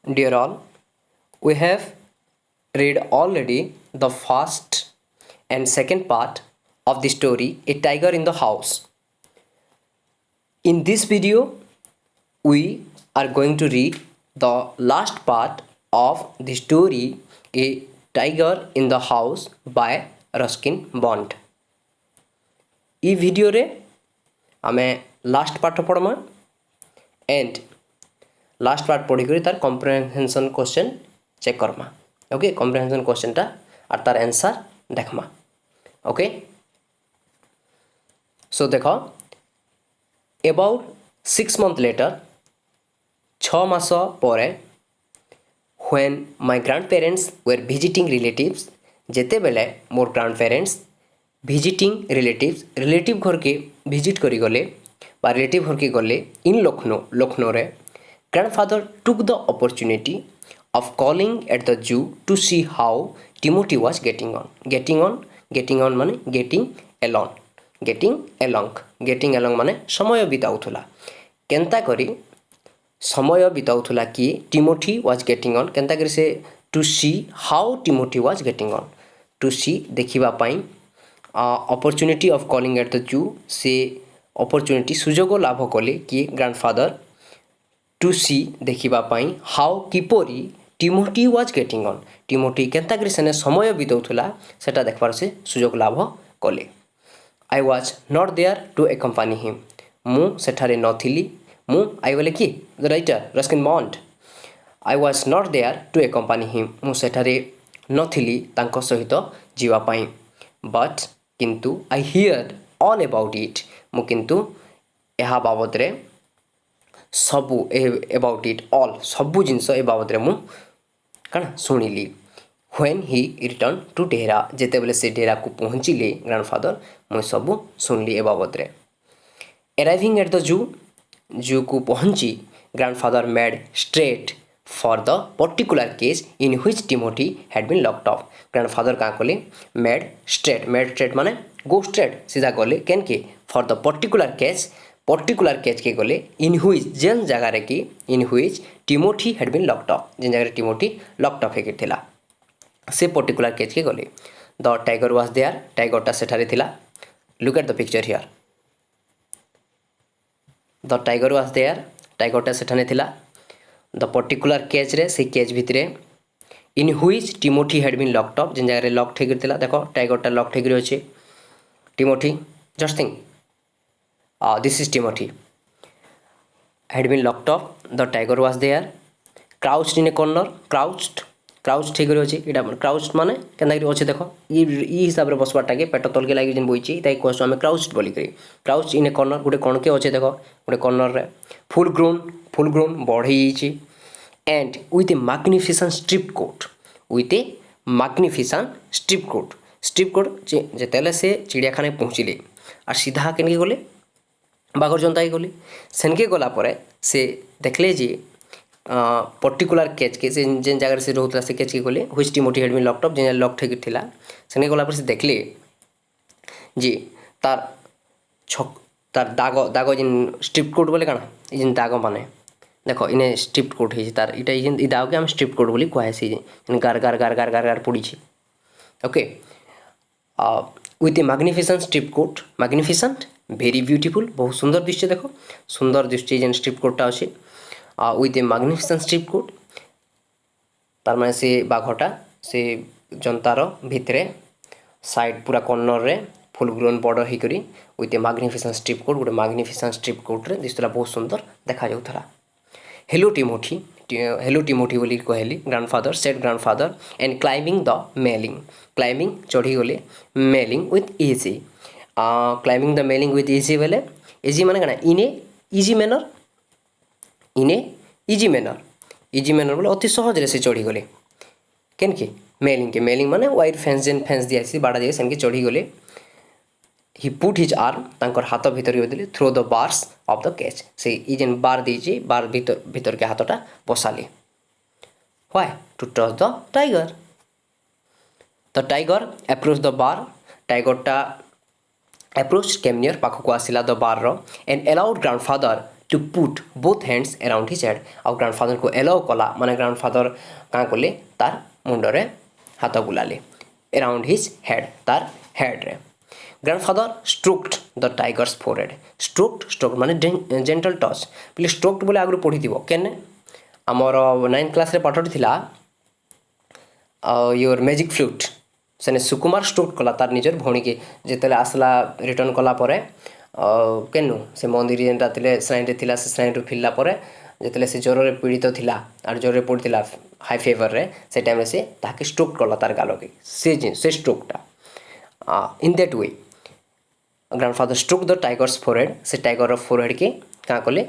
Dear all, we have read already the first and second part of the story A Tiger in the House. In this video, we are going to read the last part of the story A Tiger in the House by Ruskin Bond. ई video रे आमे last part पढ़मा and last part पढ़ी करी तार comprehension question check करमा. Okay, comprehension question टा और तार आंसर देखमा. ओके, सो देखो अबाउट 6 months later 6 मास परे when my grandparents were visiting relatives, जेते बेले मोर ग्रैंडपेरेंट्स visiting रिलेटिव घर के विजिट करी गले बा रिलेटिव घर के गले इन लखनऊ रे grandfather took the opportunity of calling at the zoo to see how Timothy was getting on माने getting along माने समय बिताउथुला केनता करी समय बिताउथुला कि टिमोथी वाज गेटिंग ऑन केनता करी से to see how Timothy was getting on to see देखिबा पाई opportunity of calling at the zoo से अपॉर्चुनिटी सुजोग लाभ कले कि ग्रैंडफादर टू सी देखिबा पाई हाउ किपरी Timothy was getting on Timothy केनता करी सेने समय बिताउथुला सेटा देखबार से सुजोग लाभ कले. I was not there to accompany him मु सेठारे नथिली आई बोले कि the writer Ruskin Bond I was not there to accompany him मु सेठारे नथिली तांको सहित जीवा पाई बट किंतु I hear all about it मु किंतु यहा बाबद रे सबू अबाउट इट ऑल सबू जिनस ए बाबद रे मु कण सुनिली. व्हेन ही रिटर्न टू डेरा जेते बेले से डेरा को पहुंचिले ग्रैंडफादर मु सबू सुनली ए बाबद रे. अराइविंग एट द जू को पहुंची grandfather made straight for the particular cage in which Timothy had been locked up. Grandfather का कले मेड स्ट्रेट माने गो स्ट्रेट सीधा गले केन के फॉर द पर्टिकुलर केस के गले इन व्हिच जेन जगह रे कि in which Timothy had been locked up जेन जगह रे टिमोथी लॉक्ड अप हेके थिला से पर्टिकुलर केस के गले. द टाइगर वाज देयर टाइगरटा सेठारे थिला. Look at the picture here. The tiger was there टाइगरटा सेठाने थिला. द पर्टिकुलर केज रे से केज भितरे in which Timothy had been locked up जेन जगह लॉक ठेकर थिला. देखो टाइगरटा लॉक ठेकर अछि Timothy just think this is Timothy had been locked up. The tiger was there crouched in a corner crouch ठेकर अछि इटा क्राउच्ड माने केनता करी अछि देखो ई हिसाब रे बसबाटा के पेट तल के लागि जेन बोइछि ताई कोस हमें क्राउच्ड बोली करी. क्राउच इन ए कॉर्नर गुटे कोन के अछि देखो गुटे कॉर्नर रे फुल ग्रोन बढ़ी छि and with a magnificent strip coat जेतेले से चिड़ियाखाना पहुँचिले और सीधा केनके गले बागर जनता गले सेनके गला परे से देखले जे पर्टिकुलर केज के जेन जगह से रोहतला से केज के गले which Timothy had been locked up जेन लॉक ठेक थिला सेनके गला पर से देखले जे तार दाग जेन स्ट्रिप कोट बोले काना जेन दाग माने देखो इने स्ट्रिप कोट है तार इटा जेन ई दाग के हम स्ट्रिप कोट बोली कहसी जेन गार पड़ी छी. Okay, with a magnificent strip coat magnificent very beautiful बहुत सुंदर दृश्य देखो सुंदर दृश्य जेन स्ट्रिप कोटटा अछि with a magnificent strip coat तार माने से बाघटा से जनतार भितरे साइड पूरा कॉर्नर रे फुल ग्रोन बॉर्डर ही करी with a magnificent strip coat गोटे मैग्निफिसेंट स्ट्रिप कोट रे दिसला बहुत सुंदर देखा जाउथला. हेलो टिमोथी बोली कहली grandfather and climbing the mailing चढ़ी गले mailing with easy climbing the mailing with easy बोले इजी माने कना इन ए इजी मैनर बोले अति सहज रे से चढ़ी गले केन के मेलिंग माने वायर फेंस दिया सी बाड़ा दिए सेनके चढ़ी गले. ही पुट हिज आर्म तांकर हाथ भीतर देले through the bars of the cage से ई जेन बार दीची बार भीतर के हाथटा बसाले. Why to touch the tiger approach the bar टाइगरटा अप्रोच केम नियर पाखको आसिला द बार रो and allowed grandfather to put both hands around his head और ग्रांडफादर को एलाउ कला माने ग्रांडफादर काँ कले तार मुंडरे हाथ बुलाले अराउंड हिज हेड तार हेड रे grandfather stroked the tiger's forehead stroked माने जेंटल टच बोले स्ट्रोक्ड बोले आगु पढ़ी केने आमर 9th क्लास रे पाठटी थिला योर मैजिक फ्लूट सेने सुकुमार स्ट्रोक्ड कला तार निजर भौणी के जेतेले आसला रिटर्न कला परे केनु से मंदिर जेनटा थिले श्राइन रे थिला से श्राइन रू फिरला परे जेतेले से ज्वर रे पीड़ित थिला आर ज्वर रे पड़थिला हाई फेवर रे से टाइम रे से ताके स्ट्रोक्ड कला तार गालो के से स्ट्रोकटा in that way grandfather stroke the tiger's forehead से टाइगर फोरहेड के क्या कले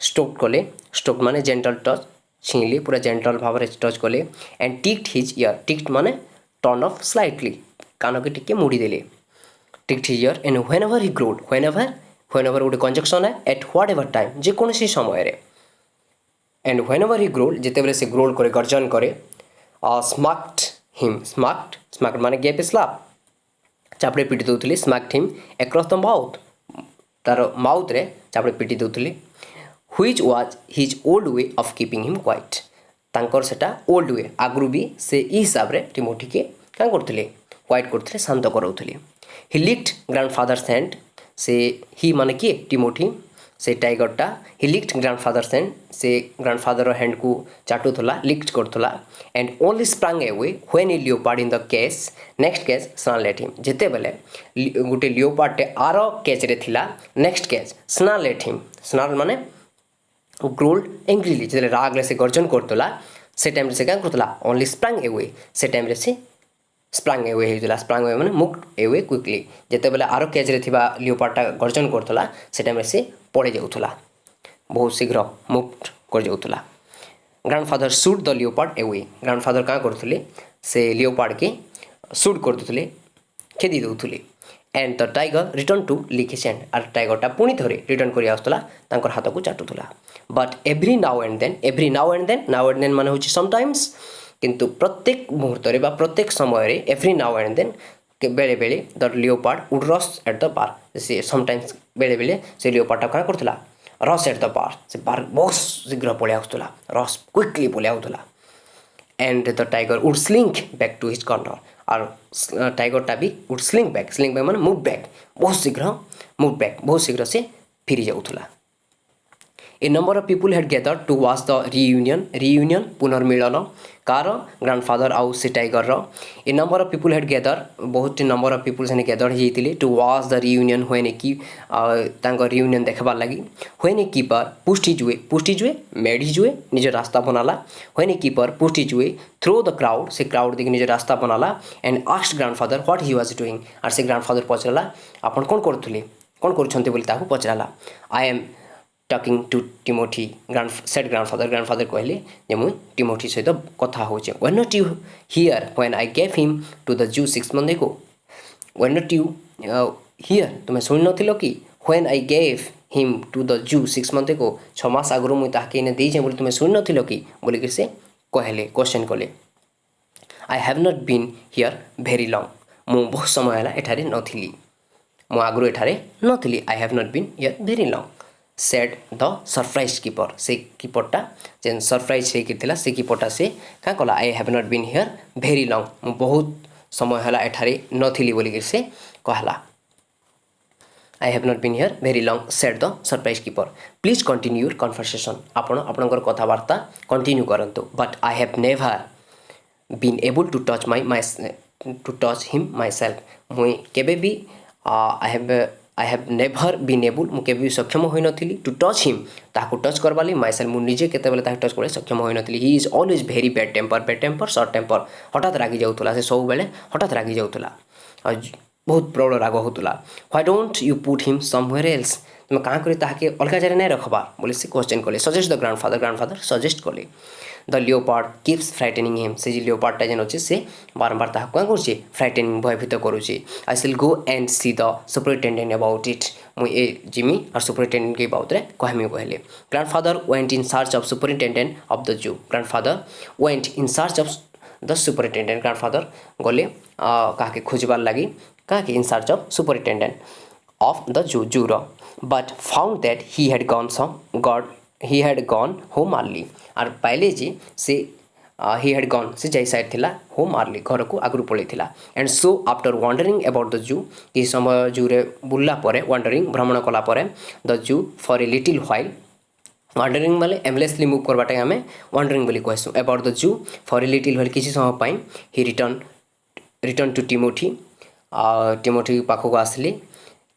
स्ट्रोक माने जेंटल टच छीनली पूरा जेंटल भाव में टच कले and ticked his year ticked माने टर्न ऑफ स्लाइटली कान के टिके मुड़ी देले ticked his year and whenever he growed whenever गोटे कंजक्शन है एट व्हाट एवर टाइम जे कौन सी समय रे एंड व्हेनेवर ही ग्रोड जिते बेले से ग्रोल करे गर्जन करे स्माक्ड माने गेप स्लैप चापड़े पिटी दौले smacked him across the mouth तार माउथ रे चापड़े पिटी दौले which was his old way of keeping him quiet तांकर सेटा ओल्ड वे आगु भी से ई हिसाब रे टिमोथी के क्या करथिले क्वाइट करथिले शांत कराउथिले ही लिक्ड ग्रांडफादर्स हैंड से ही माने कि टिमोथी से टाइगरटा ही लिक्ड ग्रांडफादर्स हैंड से ग्रांडफादर हैंड को चाटुथला लिक्ड करथला and only sprang away when a leopard in the cage next cage snarl let him जेते बेले गोटे लियोपार्ड टे आरो केच रे थिला नेक्स्ट केच स्नाल लेट हिम स्नाल माने ग्रोल्ड एंग्रीली जेते राग ले से गर्जन करथला से टाइम रे से क्या करथला ओनली स्प्रांग अवे से टाइम रे से स्प्रांग अवे होइला स्प्रांग अवे माने मुक्ड अवे क्विकली जेते बेले आरो केज रे थिबा लियोपार्डटा गर्जन करथला से टाइम रे से पड़े जाउथला बहुत शीघ्र मुक्त कर जाउथला grandfather shoot the leopard away grandfather का करथले से लियोपार्ड के शूट कर दुथले खेदी दउथले and the tiger return to lick his hand आर टाइगरटा पुणी थरे रिटर्न करि आउथला तांकर हाथ को चाटुथला but every now and then माने होची समटाइम्स किंतु प्रत्येक मुहूर्त रे बा प्रत्येक समय रे एवरी नाउ एंड देन के बेले बेले the leopard would rush at the bar से समटाइम्स बेले बेले से लियोपार्डटा का करथला रश एट द पार से पार बहुत शीघ्र पळे आउथला रश क्विकली पळे आउथला and the tiger would slink back to his corner और टाइगरटा भी वुड स्लिंक बैक माने मूव बैक बहुत शीघ्र से फिरी जाउथला a number of people had gathered to watch the reunion पुनर्मिलन कार ग्रांडफादर आउ से tiger a number of people had gathered बहुत नंबर ऑफ पीपल से गैदर होते to watch the reunion when की रियूनियन देखबार लगी when a keeper pushed his way made his way निज रास्ता बनाला when a keeper pushed his way through the crowd से क्राउड देखिए निज रास्ता बनाला and asked grandfather what he was doing और से ग्रांडफादर पचराला आपण कौन करुले कौन करुछंती बोली ताको पचराला I am talking to Timothy said grandfather कहले जे मुई टिमोथी सहित कथा होचे when not you here when I gave him to the zoo 6 month को व्हेन नॉट यू हियर तुम सुन नथिलो कि when I gave him to the zoo 6 month को 6 मास आगु मुई ताके ने देई जे बोली तुम सुन नथिलो कि बोली कि से कहले क्वेश्चन कले I have not been here very long मु बहुत समय हला एठारे नथिली मु आगु एठारे नथिली I have not been here very long said the surprise keeper से कीपरटा जेन सरप्राइज से कीपरटा से क्या कला I have not been here very long बहुत समय हला एठारे नथिली बोली से कहला I have not been here very long said the surprise keeper please continue your conversation आपणकर कथबार्ता कंटिन्यू करंतु but I have never been able to touch him myself मुई केबे भी I have never been able मुझे भी सक्षम हो नी टू टच हिम ताको टच करवाली माइसेल मुझे निजे केते टच कर सक्षम हो नी he is always very bad temper short temper हठात रागी जाऊला से सब बेले हठात रागी जाऊला बहुत प्रबल राग होता why don't you put him somewhere else तुम कहाँ कर ताके अलग जगह नहीं रखबार बोले से क्वेश्चन कले सजेस्ट द ग्रांडफादर सजेस्ट कले द लियोपार्ड कीप्स फ्राइटेनिंग हिम से लियोपार्डटा जेन अच्छे से बारंबार ताहा क्या करुचे फ्राइटेनिंग भयभीत करुचे I will go and see the superintendent about it मुझे जिमी और सुपरिटेंडेंट के बाबत कहमी कहले grandfather went in search of superintendent of the जू grandfather went in search of the superintendent grandfather गले क्या खोजबार लगी क्या in search of superintendent of the जू but found that he had gone home early और पाइले जे से he had gone से जाई साइड थिला home early घर को आगु पळै थिला and so after wandering about the zoo कि समय जू रे बुल्ला परे wandering भ्रमण कला परे the zoo for a little while wandering माने एमलेसली मूव करबाटा हमें wandering बोली कहसु about the zoo for a little while किसी समय पाई he returned to Timothy Timothy पाखक आसले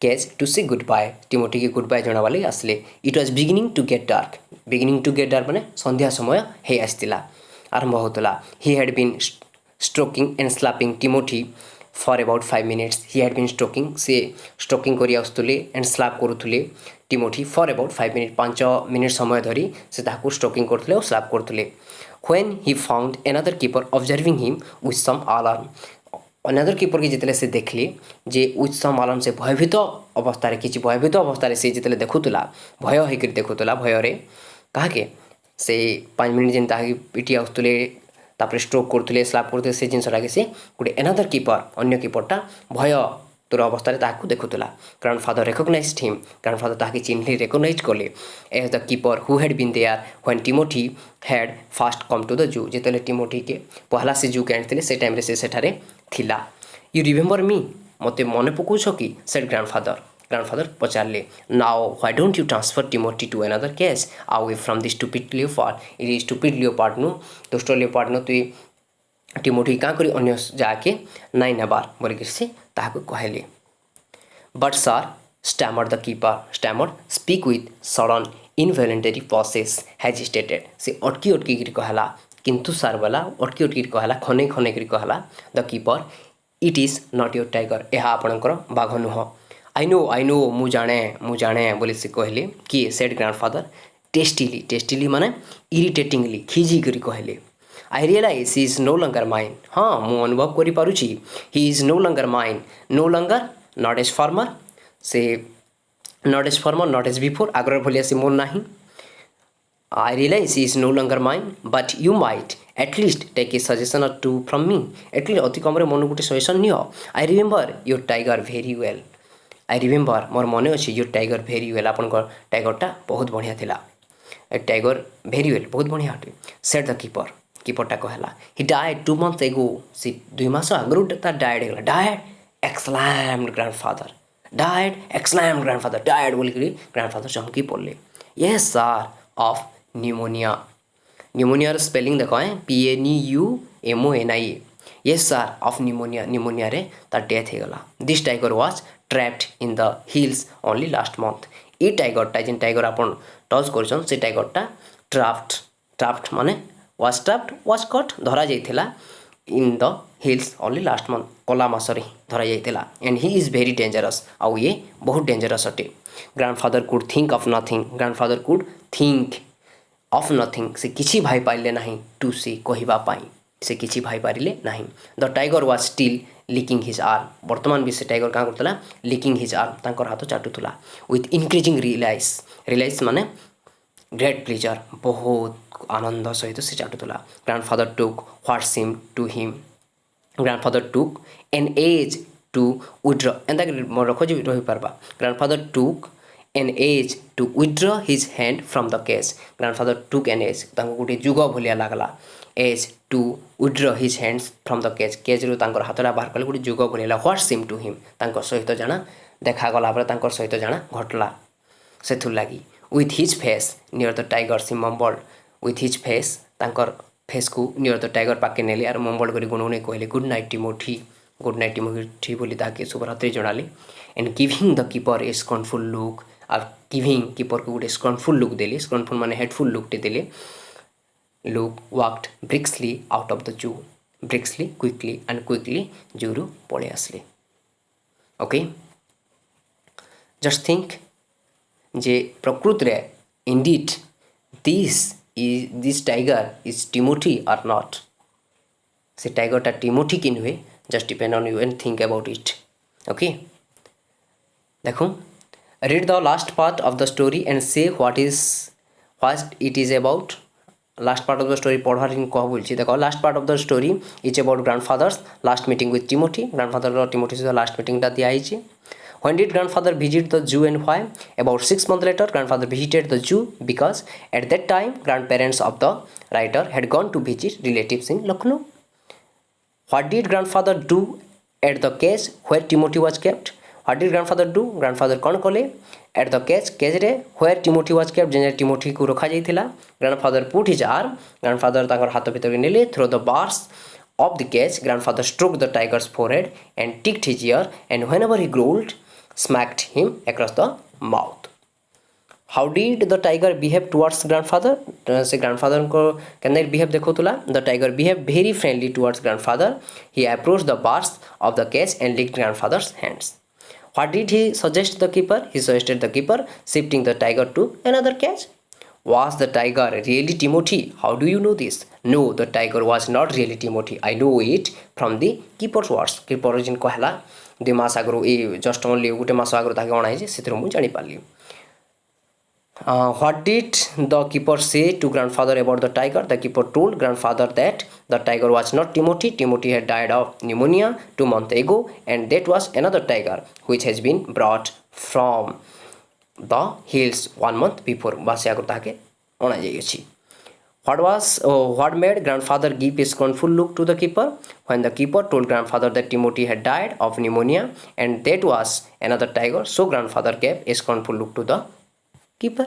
cage to see goodbye Timothy की गुड बाय जनावाले आसले it was beginning to get dark माने संध्या समय हे आसतिला आरंभ होतला he had been stroking and slapping Timothy for about 5 minutes he had been stroking करी आस्तुले एंड स्लैप करूथुले Timothy for about 5 minute 5 minute समय धरी से ताकू स्ट्रोकिंग करथुले और स्लैप करथुले when he found another keeper observing him with some alarm another keeper के जितले से देखली जे उच्च समालन से भयभीत अवस्था किसी भयभीत अवस्था से जितले देखुतला भय होकर देखुतला भय रे काहे से 5 मिनिट जेन ताकि पिटी आउतले तापर स्ट्रोक करथुले स्लैप करथुले से जिनसटा के से गुटे अनदर कीपर अन्य कीपरटा भय तोर अवस्था ताकू देखुतला ग्रैंडफादर रिकॉग्नाइज्ड हिम ग्रैंडफादर ताकि चिन्हली रिकॉग्नाइज करले as the keeper who had been there when Timothy had first come to the zoo जितले टिमोथी के पहला से जू के आनथिले से टाइम रे से सेठारे थिला यू रिमेंबर मी मते मने पकोछ कि सेड ग्रैंडफादर पचारले now why don't you transfer Timothy to another cage away from this stupid leopard it is stupid leopard नु दुष्ट लियोपार्ड नु तुई टिमोथी का करी अन्य जाके नाइ नबार बोली कि से ताहाको कहले but sir stammered the keeper speak with sudden involuntary process hesitated से अटकी गिरी कहला किंतु सर वाला अटकी कहला खने गिरी कहला the keeper it is not your tiger यह आपणकर बाघ नुह आई नो मु जाने बोली से कहले कि सेड ग्रैंडफादर टेस्टिली माने इरिटेटिंगली खिजी करी कहले I realise he is no longer mine हाँ मु अनुभव करि पारुची he is no longer mine no longer not as former से नॉट एज बिफोर आगर भलिया से मोर नाही I realize he is no longer mine, but you might at least take a suggestion or two from me. At least अति कम रे मन गुटे suggestion neo. I remember your tiger very well. I remember मोर मने अछि your tiger very well. आपन को tiger टा बहुत बढ़िया थिला. टाइगर very well बहुत बढ़िया हटे. Said the कीपर टा कहला. He died 2 months ago. से 2 मास आगरु ता died हेला. Died exclaimed grandfather. Died बोली करी grandfather चमकी पड़ले. Yes sir of pneumonia spelling देखो है PNEUMONIA yes sir of pneumonia रे तार डेथ हो गला this tiger was trapped in the hills only last month ई टाइगर जेन टाइगर आपन टच करछन से टाइगर टा ट्रैप्ड माने वाज कट धरा जाइथिला in the hills only last month कला मासरे धरा जाइथिला and he is very dangerous आउ ये बहुत डेंजरस अटे grandfather could think of nothing से किसी भाई पाइले नहीं टू सी कहवा पाई से किसी भाई पारिले नहीं the tiger was still licking his arm वर्तमान भी से टाइगर क्या करतला लिकिंग हिज आर्म तांकर हाथ चाटुतला विथ इंक्रीजिंग रियलाइज माने ग्रेट प्लेजर बहुत आनंद सहित से चाटुतला grandfather took what seem to him grandfather took an age to withdraw एंता मन रखो जी रही पारबा grandfather took an age to withdraw his hand from the cage grandfather took an age तांको गुटे जुग भलिया लागला age to withdraw his hands from the cage रो तांकर हाथला बाहर कले गुटे जुग भलिया what seemed to him तांको सहित जाना देखा गला पर तांकर सहित जाना घटला सेथु लागि with his face near the tiger he mumbled with his face तांकर फेस को near the tiger पाके नेले आर मम्बल करी गुणुने कहले गुड नाइट टिमोथी बोली ताके शुभरात्रि जणाले and giving the keeper a scornful look और गिविंग कीपर को गोटे स्कॉर्नफुल लुक देले स्कॉर्नफुल माने हेटफुल लुक टे देले look walked briskly out of the zoo quickly जूरू पळे आसले ओके जस्ट थिंक जे प्रकृति रे indeed this tiger is Timothy or not से टाइगर टा टिमोथी कि नुहे just depend on you and think about it okay देखो read the last part of the story and say what it is about last part of the story पढ़ार कह बोलছি देखो last part of the story is about grandfather's last meeting with Timothy grandfather और Timothy से last meeting टा दिया है When did grandfather visit the zoo and why? About 6 months later, grandfather visited the zoo because at that time grandparents of the writer had gone to visit relatives in Lucknow. What did grandfather do at the cage where Timothy was kept? What did grandfather do? Grandfather कौन कले at the cage रे where Timothy was kept जेने Timothy को रखा जाइथिला. Grandfather put his arm. Grandfather तांकर हाथ भीतर नेले through the bars of the cage. Grandfather stroked the tiger's forehead and ticked his ear, and whenever he growled, smacked him across the mouth. How did the tiger behave towards grandfather? से grandfather को कैसे behave देखोतुला. The tiger behaved very friendly towards grandfather. He approached the bars of the cage and licked grandfather's hands. What did he suggest the keeper? He suggested the keeper shifting the tiger to another cage. Was the tiger really Timothy? How do you know this? No, the tiger was not really Timothy. I know it from the keeper's words. Keeper जिन कहला 2 मास आगरो ए just only गोटे मास आगरो ताके अणा है से मु जानि पारली. What did the keeper say to grandfather about the tiger? The keeper told grandfather that the tiger was not Timothy. Timothy had died of pneumonia 2 months ago, and that was another tiger which has been brought from the hills 1 month before. What made grandfather give a scornful look to the keeper? When the keeper told grandfather that Timothy had died of pneumonia and that was another tiger, so grandfather gave a scornful look to the keeper.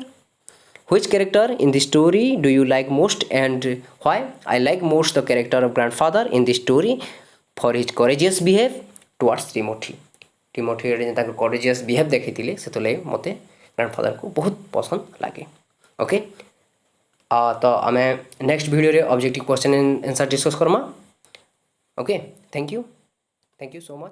Which character in the story do you like most and why? I like most the character of grandfather in the story for his courageous behave towards Timothy. Timothy रे ताको courageous behave देखिथिले से तो ले मते grandfather को बहुत पसंद लागे. ओके तो आमे नेक्स्ट वीडियो रे objective question and answer discuss Karma. Okay thank you so much.